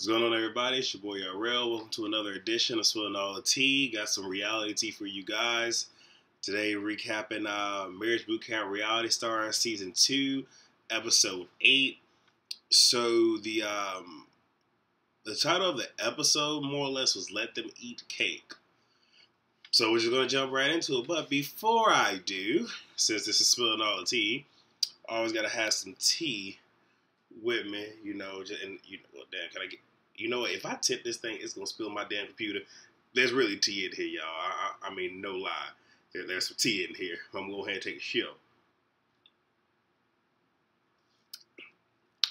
What's going on, everybody? It's your boy RL. Welcome to another edition of Spilling All the Tea. Got some reality tea for you guys. Today, recapping Marriage Bootcamp Reality Stars Season 2, Episode 8. So, the title of the episode, more or less, was Let Them Eat Cake. So, we're just going to jump right into it. But before I do, since this is Spilling All the Tea, I always got to have some tea with me, and damn, can I get, what, if I tip this thing, it's gonna spill my damn computer. There's really tea in here, y'all. I mean, no lie. There's some tea in here. I'm gonna go ahead and take a shit.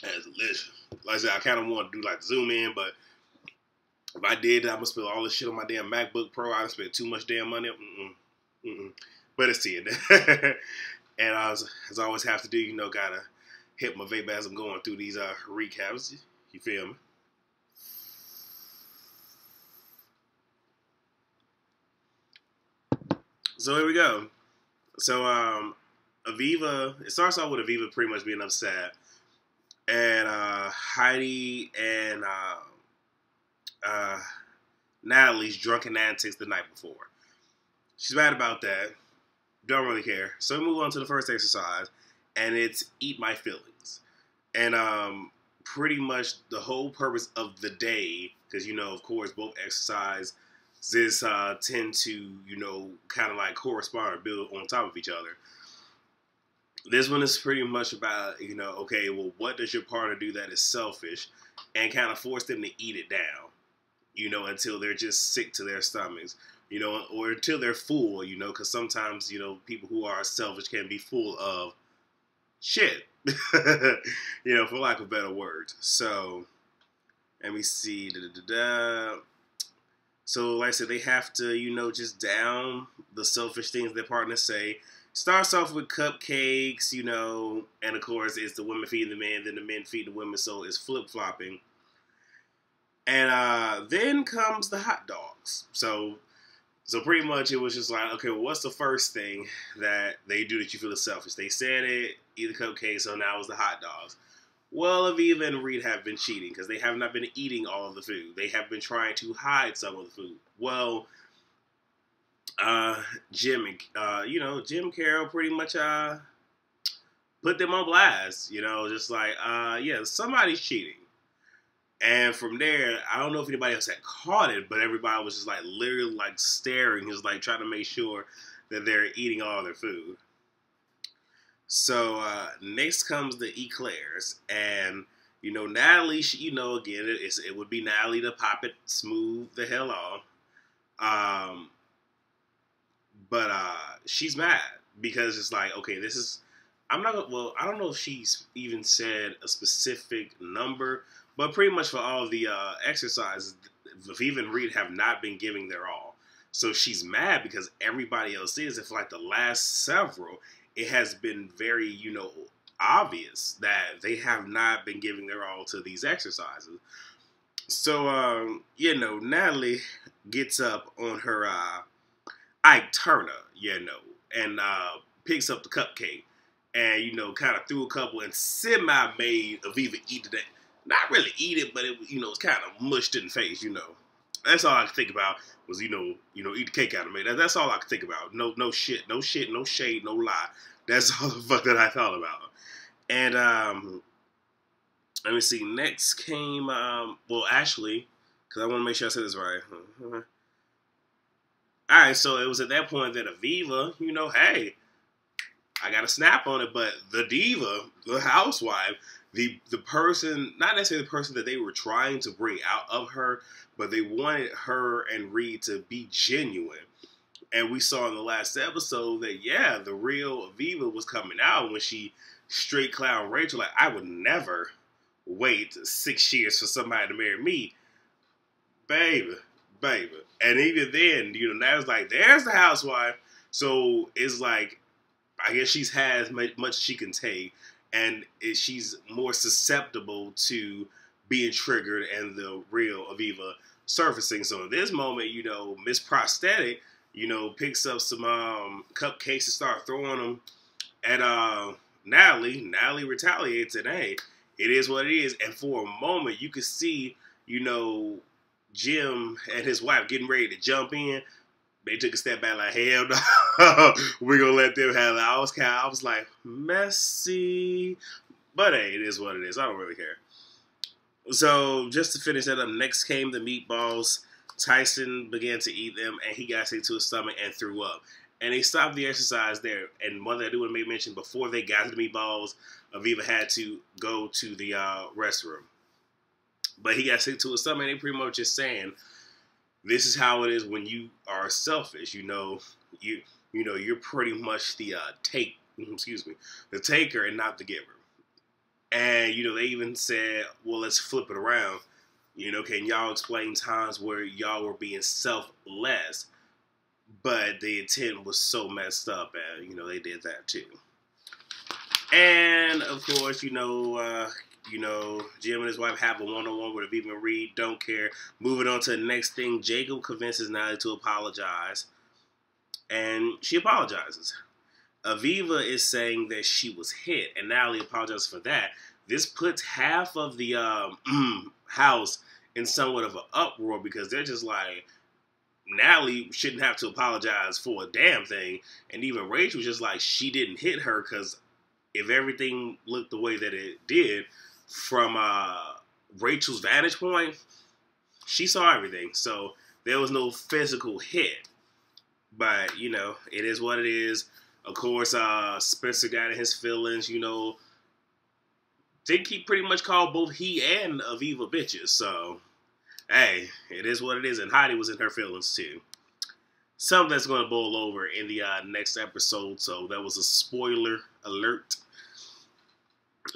That's delicious. Like I said, I kind of want to do like zoom in, but if I did, I'm gonna spill all this shit on my damn MacBook Pro. I spent too much damn money. But it's tea in there. And as I always have to do, gotta hit my vape as I'm going through these recaps. You feel me? So here we go. So Aviva, it starts off with Aviva pretty much being upset, and Heidi and Natalie's drunken antics the night before. She's mad about that. Don't really care. So we move on to the first exercise, and it's Eat My Feelings. And pretty much the whole purpose of the day, because, of course, both exercises tend to, kind of like correspond or build on top of each other. This one is pretty much about, okay, well, what does your partner do that is selfish, and kind of force them to eat it down, until they're just sick to their stomachs. Or until they're full, because sometimes, people who are selfish can be full of shit, for lack of better words. So, let me see. So, like I said, they have to, just down the selfish things their partners say. Starts off with cupcakes, and of course, it's the women feeding the men, then the men feed the women, so it's flip-flopping. And then comes the hot dogs. So pretty much it was just like, okay, well, what's the first thing that they do that you feel is selfish? They said it, eat the cupcakes, so now it's the hot dogs. Well, Aviva and Reed have been cheating because they have not been eating all of the food. They have been trying to hide some of the food. Well, Jim and Carol pretty much put them on blast. Just like, yeah, somebody's cheating. And from there, I don't know if anybody else had caught it, but everybody was just like literally like staring, just like trying to make sure that they're eating all their food. So next comes the eclairs, and Natalie, again, it would be Natalie to pop it smooth the hell off. But she's mad because it's like, okay, this is, I don't know if she's even said a specific number. But pretty much for all of the exercises, Aviva and Reed have not been giving their all. So she's mad because everybody else is. And for like the last several, it has been very, obvious that they have not been giving their all to these exercises. So, Natalie gets up on her Ike Turner, and picks up the cupcake. And, kind of threw a couple and semi-made Aviva eat it. Not really eat it, but it, it's kind of mushed in the face, That's all I could think about was, eat the cake out of me. That's all I could think about. No shit, no shade, no lie. That's all the fuck that I thought about. And, let me see, next came, well, actually, because I want to make sure I said this right. Alright, so it was at that point that Aviva, hey, I got a snap on it, but the diva, the housewife, the person, not necessarily the person that they were trying to bring out of her, but they wanted her and Reed to be genuine. And we saw in the last episode that, yeah, the real Aviva was coming out when she straight clown Rachel. Like, I would never wait 6 years for somebody to marry me. Baby. And even then, now it's like, there's the housewife. So it's like, I guess she's had as much as she can take. And she's more susceptible to being triggered and the real Aviva surfacing. So in this moment, Miss Prosthetic, picks up some cupcakes and start throwing them at Natalie. Natalie retaliates and, hey, it is what it is. And for a moment, you could see you know, Jim and his wife getting ready to jump in, they took a step back like, hell no, we're going to let them have it. I was like, messy. But hey, it is what it is. I don't really care. So just to finish that up, next came the meatballs. Tyson began to eat them, and he got sick to his stomach and threw up. And they stopped the exercise there. And one thing I do want to make mention, before they got to the meatballs, Aviva had to go to the restroom. But he got sick to his stomach, and they pretty much just saying, this is how it is when you are selfish. You're pretty much the the taker and not the giver. And, they even said, well, let's flip it around. Can y'all explain times where y'all were being selfless, but the intent was so messed up, and, they did that too. And, of course, Jim and his wife have a one-on-one with Aviva and Reed, don't care. Moving on to the next thing, Jacob convinces Natalie to apologize, and she apologizes. Aviva is saying that she was hit, and Natalie apologizes for that. This puts half of the house in somewhat of an uproar because they're just like, Natalie shouldn't have to apologize for a damn thing. And even Rachel was just like, she didn't hit her because if everything looked the way that it did from Rachel's vantage point, she saw everything. So there was no physical hit. But, it is what it is. Of course, Spencer got in his feelings, I think he pretty much called both he and Aviva bitches. So, hey, it is what it is. And Heidi was in her feelings, too. Something that's going to boil over in the next episode. So, that was a spoiler alert.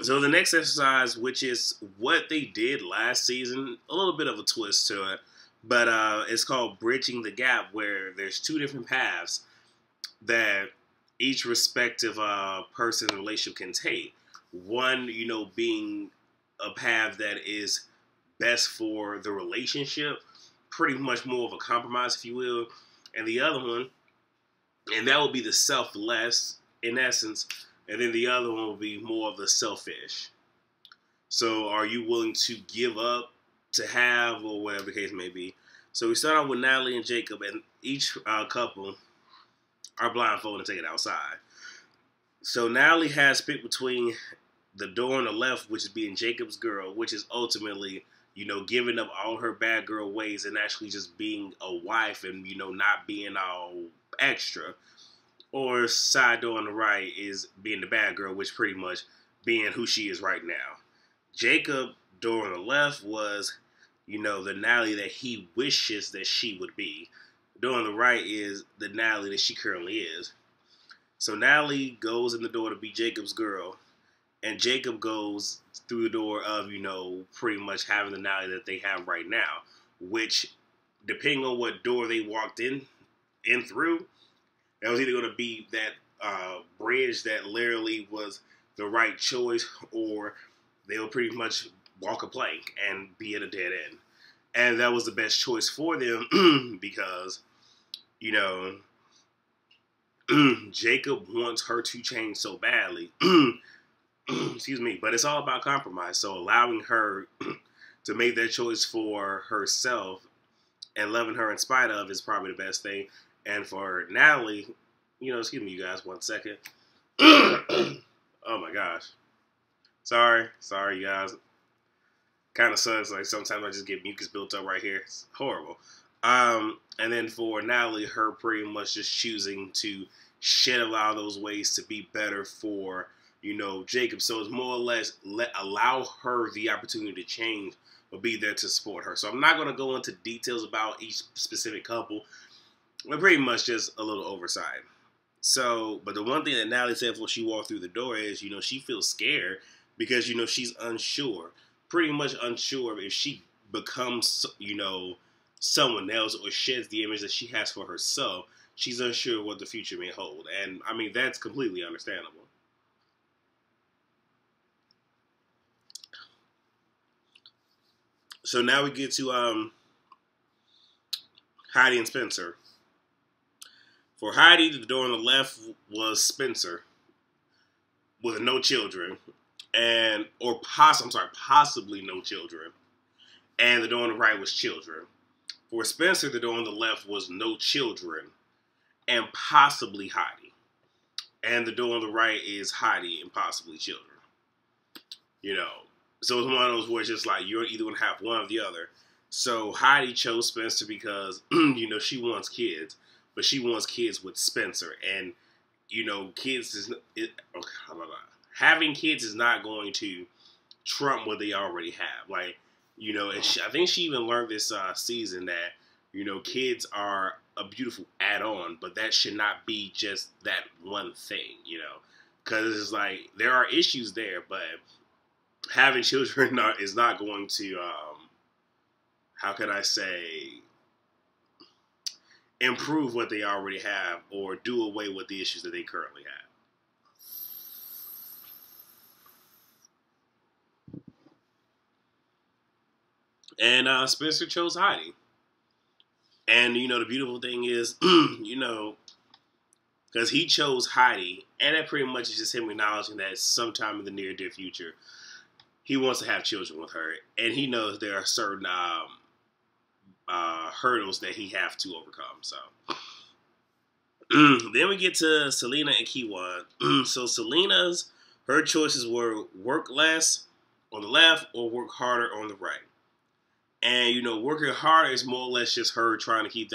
So, the next exercise, which is what they did last season, a little bit of a twist to it. But it's called Bridging the Gap, where there's two different paths that each respective person in a relationship can take. One, being a path that is best for the relationship, pretty much more of a compromise, if you will. And the other one, and that would be the selfless, in essence. And then the other one will be more of the selfish. So are you willing to give up to have, or whatever the case may be? So we start out with Natalie and Jacob, and each couple are blindfolded and taken outside. So Natalie has picked between the door on the left, which is being Jacob's girl, which is ultimately, giving up all her bad girl ways and actually just being a wife and, not being all extra. Or side door on the right is being the bad girl, which pretty much being who she is right now. Jacob, door on the left, was, the Natalie that he wishes that she would be. Door on the right is the Natalie that she currently is. So Natalie goes in the door to be Jacob's girl, and Jacob goes through the door of, pretty much having the Natalie that they have right now, which, depending on what door they walked in through, that was either going to be that bridge that literally was the right choice, or they'll pretty much walk a plank and be at a dead end. And that was the best choice for them because, Jacob wants her to change so badly. Excuse me. But it's all about compromise. So allowing her to make that choice for herself and loving her in spite of is probably the best thing. And for Natalie, excuse me, you guys, 1 second. Oh my gosh. Sorry, you guys. Kind of sucks. Like sometimes I just get mucus built up right here. It's horrible. And then for Natalie, her pretty much just choosing to shed a lot of those ways to be better for, Jacob. So it's more or less allow her the opportunity to change, but be there to support her. So I'm not going to go into details about each specific couple, but pretty much just a little oversight. So, but the one thing that Natalie said before she walked through the door is, she feels scared because, she's unsure. Pretty much unsure if she becomes, someone else or sheds the image that she has for herself. She's unsure what the future may hold. And, I mean, that's completely understandable. So now we get to Heidi and Spencer. For Heidi, the door on the left was Spencer with no children. Possibly no children. and the door on the right was children. For Spencer, the door on the left was no children and possibly Heidi. And the door on the right is Heidi and possibly children. You know, so it's one of those where it's just like you're either going to have one or the other. So Heidi chose Spencer because, you know, she wants kids, but she wants kids with Spencer. And, you know, having kids is not going to trump what they already have. Like, you know, and I think she even learned this season that, you know, kids are a beautiful add-on, but that should not be just that one thing, you know, because it's like there are issues there, but having children is not going to, how can I say, improve what they already have or do away with the issues that they currently have. And Spencer chose Heidi. And, you know, the beautiful thing is, you know, because he chose Heidi, and that pretty much is just him acknowledging that sometime in the near, dear future, he wants to have children with her. And he knows there are certain hurdles that he have to overcome. So, then we get to Selena and Kiwan. So, her choices were work less on the left or work harder on the right. And, you know, working harder is more or less just her trying to keep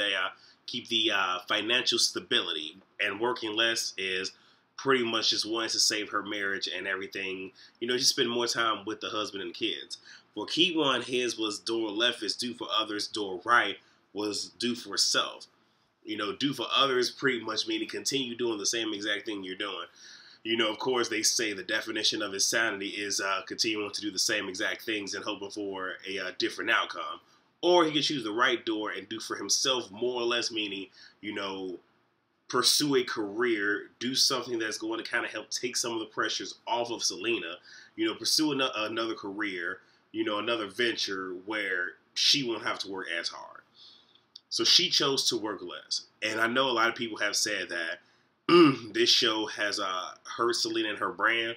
the financial stability. And working less is pretty much just wanting to save her marriage and everything. You know, just spend more time with the husband and the kids. For Kiwan, his was door left is do for others, door right was do for self. You know, do for others pretty much meaning continue doing the same exact thing you're doing. You know, of course, they say the definition of insanity is continuing to do the same exact things and hoping for a different outcome. Or he could choose the right door and do for himself more or less, meaning, you know, pursue a career, do something that's going to kind of help take some of the pressures off of Selena. You know, pursue another career, you know, another venture where she won't have to work as hard. So she chose to work less. And I know a lot of people have said that this show has hurt Selena and her brand.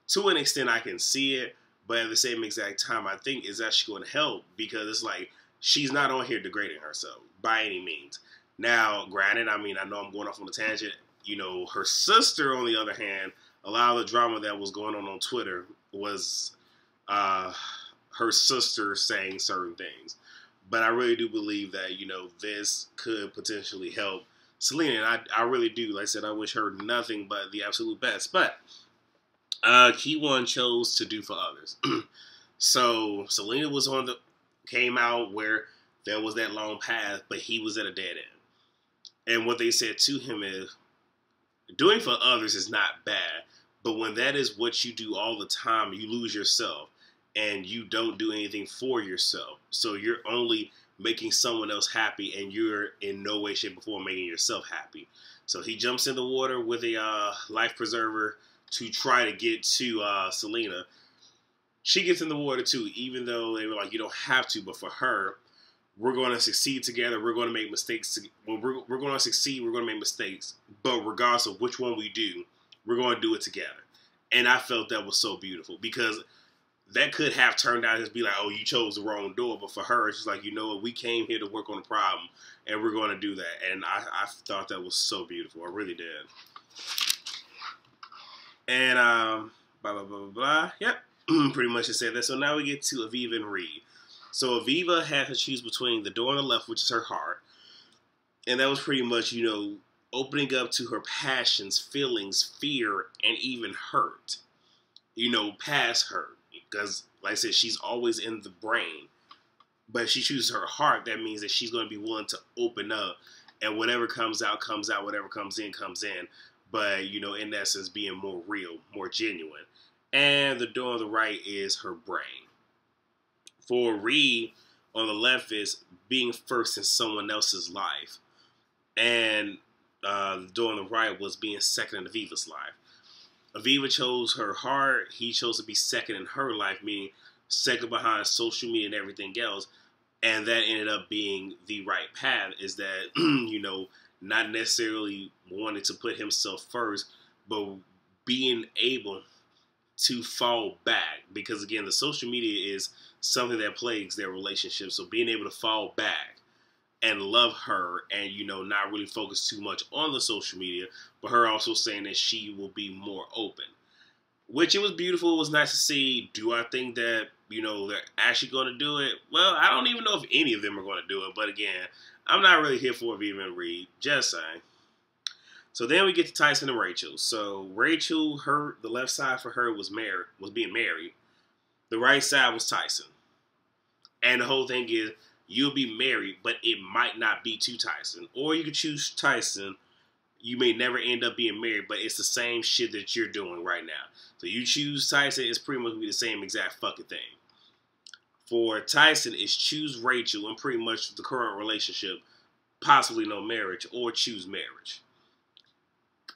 To an extent, I can see it, but at the same exact time, I think it's actually going to help because it's like she's not on here degrading herself by any means. Now, granted, I mean, I know I'm going off on a tangent. You know, her sister, on the other hand, a lot of the drama that was going on Twitter was her sister saying certain things. But I really do believe that, you know, this could potentially help Selena, and I really do. Like I said, I wish her nothing but the absolute best. But Kiwan chose to do for others. So Selena came out where there was that long path, but he was at a dead end. And what they said to him is, doing for others is not bad, but when that is what you do all the time, you lose yourself, and you don't do anything for yourself. So you're only making someone else happy, and you're in no way, shape, or form making yourself happy. So he jumps in the water with a life preserver to try to get to Selena. She gets in the water too, even though they were like, you don't have to, but for her, we're going to succeed together. We're going to make mistakes. We're going to succeed. We're going to make mistakes. But regardless of which one we do, we're going to do it together. And I felt that was so beautiful because that could have turned out to be like, oh, you chose the wrong door. But for her, it's just like, you know what, we came here to work on a problem, and we're going to do that. And I thought that was so beautiful. I really did. And blah, blah, blah, blah, blah. Yep, pretty much it said that. So now we get to Aviva and Reed. So Aviva had to choose between the door on the left, which is her heart. And that was pretty much, you know, opening up to her passions, feelings, fear, and even hurt. You know, past hurt. Because, like I said, she's always in the brain. But if she chooses her heart, that means that she's going to be willing to open up. And whatever comes out, comes out. Whatever comes in, comes in. But, you know, in essence, being more real, more genuine. And the door on the right is her brain. For Reed, on the left is being first in someone else's life. And the door on the right was being second in Aviva's life. Aviva chose her heart. He chose to be second in her life, meaning second behind social media and everything else. And that ended up being the right path, is that, you know, not necessarily wanting to put himself first, but being able to fall back. Because, again, the social media is something that plagues their relationship. So being able to fall back and love her and, you know, not really focus too much on the social media, but her also saying that she will be more open. Which it was beautiful. It was nice to see. Do I think that, you know, they're actually going to do it? Well, I don't even know if any of them are going to do it. But again, I'm not really here for Viva and Reed. Just saying. So then we get to Tyson and Rachel. So Rachel, the left side for her was being married. The right side was Tyson. And the whole thing is, you'll be married, but it might not be to Tyson. Or you could choose Tyson. You may never end up being married, but it's the same shit that you're doing right now. So you choose Tyson, it's pretty much be the same exact fucking thing. For Tyson, it's choose Rachel and pretty much the current relationship, possibly no marriage, or choose marriage.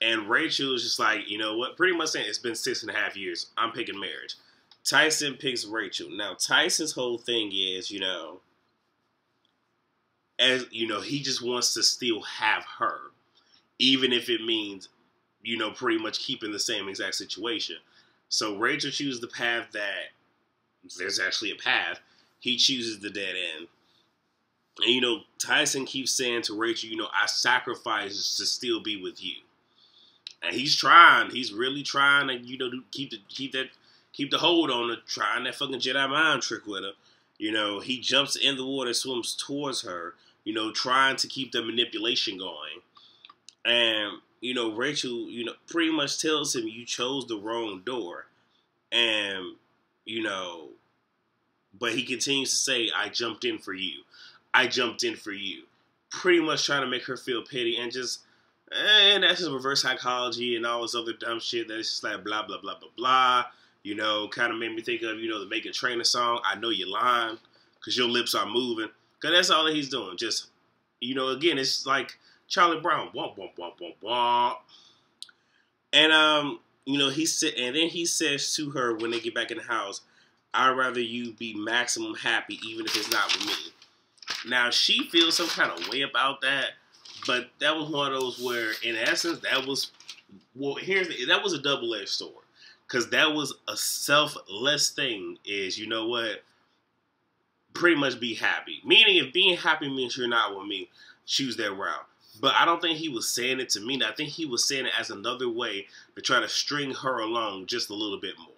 And Rachel is just like, you know what? Pretty much saying it's been 6.5 years. I'm picking marriage. Tyson picks Rachel. Now, Tyson's whole thing is, you know, as you know, he just wants to still have her. Even if it means, you know, pretty much keeping the same exact situation. So Rachel chooses the path that, there's actually a path. He chooses the dead end. And, you know, Tyson keeps saying to Rachel, you know, I sacrifice to still be with you. And he's trying. He's really trying to, you know, keep the hold on her, trying that fucking Jedi mind trick with her. You know, he jumps in the water, swims towards her, you know, trying to keep the manipulation going. And, you know, Rachel, you know, pretty much tells him you chose the wrong door. And, you know, but he continues to say, I jumped in for you. I jumped in for you. Pretty much trying to make her feel pity and just, and that's just reverse psychology and all this other dumb shit that's just like blah, blah, blah, blah, blah. You know, kind of made me think of, you know, the Megan Trainor song, I Know You're Lying, because your lips are moving. Because that's all that he's doing. Just, you know, again, it's like Charlie Brown, womp, womp, womp, womp, womp. And, you know, and then he says to her when they get back in the house, I'd rather you be maximum happy even if it's not with me. Now, she feels some kind of way about that, but that was one of those where, in essence, that was a double-edged sword. Because that was a selfless thing is, you know what, pretty much be happy. Meaning, if being happy means you're not with me, choose that route. But I don't think he was saying it to me. I think he was saying it as another way to try to string her along just a little bit more.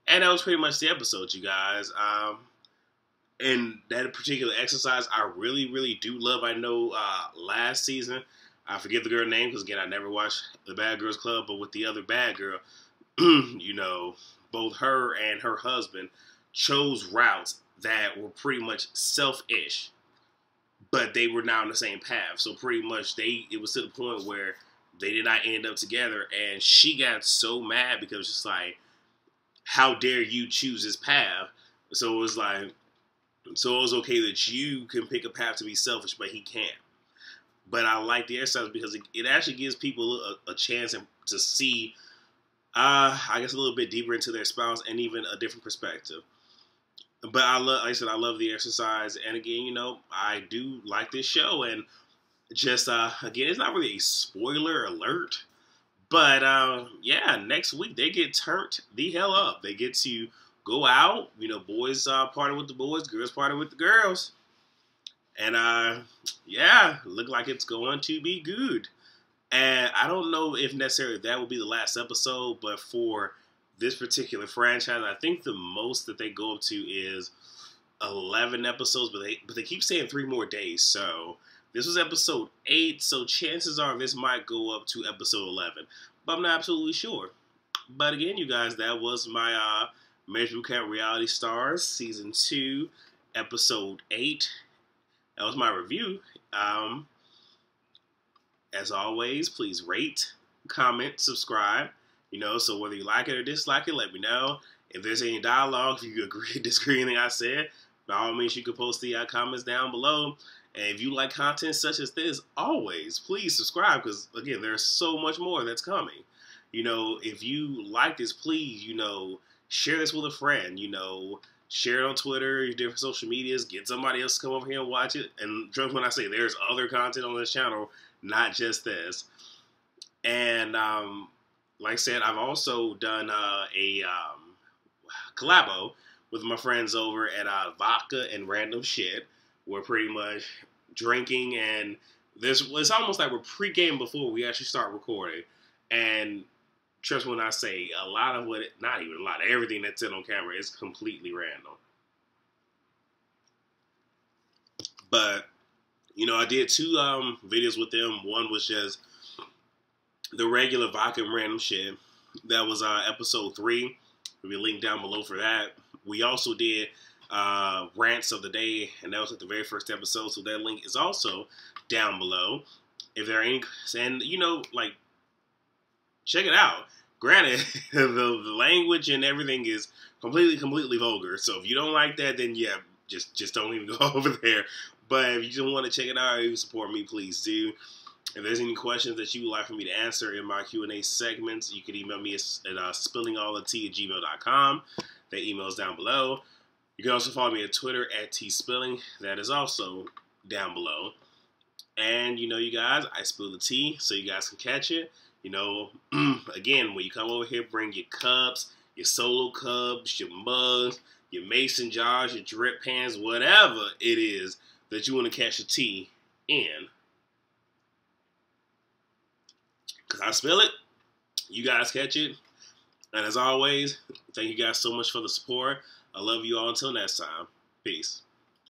And that was pretty much the episode, you guys. And that particular exercise, I really, really do love. I know last season, I forget the girl's name because, again, I never watched The Bad Girls Club, but with the other bad girl, you know, both her and her husband chose routes that were pretty much selfish, but they were now on the same path. So pretty much it was to the point where they did not end up together, and she got so mad because it's just like, how dare you choose this path? So it was like, so it was okay that you can pick a path to be selfish, but he can't. But I like the exercise because it actually gives people a chance to see, I guess, a little bit deeper into their spouse and even a different perspective. But like I said, I love the exercise. And again, you know, I do like this show. And just, again, it's not really a spoiler alert. But, yeah, next week they get turned the hell up. They get to go out. You know, boys party with the boys, girls party with the girls. And, yeah, look like it's going to be good. And I don't know if necessarily that will be the last episode, but for this particular franchise, I think the most that they go up to is 11 episodes, but they keep saying 3 more days. So this was episode 8, so chances are this might go up to episode 11. But I'm not absolutely sure. But again, you guys, that was my Major Recap Reality Stars Season 2, Episode 8. That was my review. As always, please rate, comment, subscribe. You know, so whether you like it or dislike it, let me know. If there's any dialogue, if you agree or disagree with anything I said, by all means, you can post the comments down below. And if you like content such as this, always, please subscribe. Because, again, there's so much more that's coming. You know, if you like this, please, you know, share this with a friend. You know, share it on Twitter, your different social medias. Get somebody else to come over here and watch it. And trust when I say there's other content on this channel, not just this. And, like I said, I've also done a collabo with my friends over at Vodka and Random Shit. We're pretty much drinking, and it's almost like we're pre-game before we actually start recording. And trust me when I say a lot of not even a lot, everything that's in on camera is completely random. But, you know, I did 2 videos with them. One was just the regular Vodka and Random Shit. That was episode 3. There'll be a link down below for that. We also did Rants of the Day, and that was at the very first episode, so that link is also down below. If there are any, and you know, like, check it out. Granted, the language and everything is completely vulgar, so if you don't like that, then yeah, just don't even go over there. But if you just want to check it out or even support me, please do. If there's any questions that you would like for me to answer in my Q&A segments, you can email me at spillingallthetea@gmail.com. That email is down below. You can also follow me at Twitter at tspilling. That is also down below. And, you know, you guys, I spill the tea so you guys can catch it. You know, again, when you come over here, bring your cups, your solo cups, your mugs, your mason jars, your drip pans, whatever it is that you want to catch the tea in. Because I spill it, you guys catch it. And as always, thank you guys so much for the support. I love you all until next time. Peace.